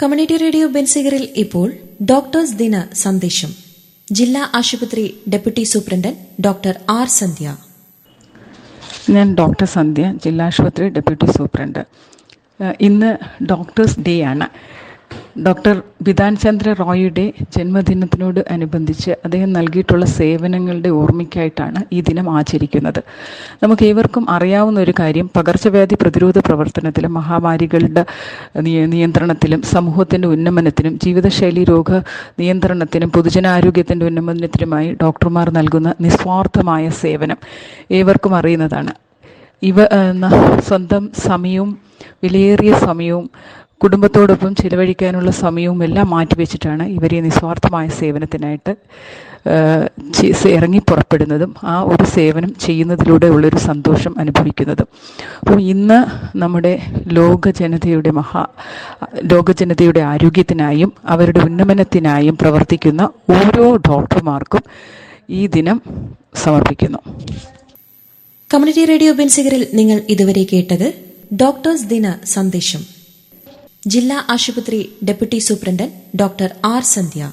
Community radio ബെൻസിഗറിൽ ഇപ്പോൾ doctors ദിന സന്ദേശം. ജില്ലാ ആശുപത്രി ഡെപ്യൂട്ടി സൂപ്രണ്ടന്റ് ഡോക്ടർ ആർ സന്ധ്യ. ഞാൻ ഡോക്ടർ സന്ധ്യ, ജില്ലാ ആശുപത്രി ഡെപ്യൂട്ടി സൂപ്രണ്ട്. ഇന്ന് ഡോക്ടേഴ്സ് ഡേ ആണ്. ഡോക്ടർ ബിധാൻ ചന്ദ്ര റോയിയുടെ ജന്മദിനത്തിനോട് അനുബന്ധിച്ച് അദ്ദേഹം നൽകിയിട്ടുള്ള സേവനങ്ങളുടെ ഓർമ്മയ്ക്കായിട്ടാണ് ഈ ദിനം ആചരിക്കുന്നത്. നമുക്ക് ഏവർക്കും അറിയാവുന്ന ഒരു കാര്യം, പകർച്ചവ്യാധി പ്രതിരോധ പ്രവർത്തനത്തിലും മഹാമാരികളുടെ നിയന്ത്രണത്തിലും സമൂഹത്തിൻ്റെ ഉന്നമനത്തിനും ജീവിതശൈലി രോഗ നിയന്ത്രണത്തിനും പൊതുജനാരോഗ്യത്തിൻ്റെ ഉന്നമനത്തിനുമായി ഡോക്ടർമാർ നൽകുന്ന നിസ്വാർത്ഥമായ സേവനം ഏവർക്കും അറിയുന്നതാണ്. സ്വന്തം സമയവും വിലയേറിയ സമയവും കുടുംബത്തോടൊപ്പം ചിലവഴിക്കാനുള്ള സമയവും എല്ലാം മാറ്റിവെച്ചിട്ടാണ് ഇവർ ഈ നിസ്വാർത്ഥമായ സേവനത്തിനായിട്ട് ഇറങ്ങി പുറപ്പെടുന്നതും ആ ഒരു സേവനം ചെയ്യുന്നതിലൂടെ ഉള്ളൊരു സന്തോഷം അനുഭവിക്കുന്നതും. അപ്പോൾ ഇന്ന് നമ്മുടെ ലോകജനതയുടെ ആരോഗ്യത്തിനായും അവരുടെ ഉന്നമനത്തിനായും പ്രവർത്തിക്കുന്ന ഓരോ ഡോക്ടർമാർക്കും ഈ ദിനം സമർപ്പിക്കുന്നു. കമ്മ്യൂണിറ്റി റേഡിയോ ബെൻസിഗറിൽ നിങ്ങൾ ഇതുവരെ കേട്ടത് ഡോക്ടേഴ്സ് ദിന സന്ദേശം. ജില്ലാ ആശുപത്രി ഡെപ്യൂട്ടി സൂപ്രണ്ടന്റ് ഡോക്ടർ ആർ സന്ധ്യ.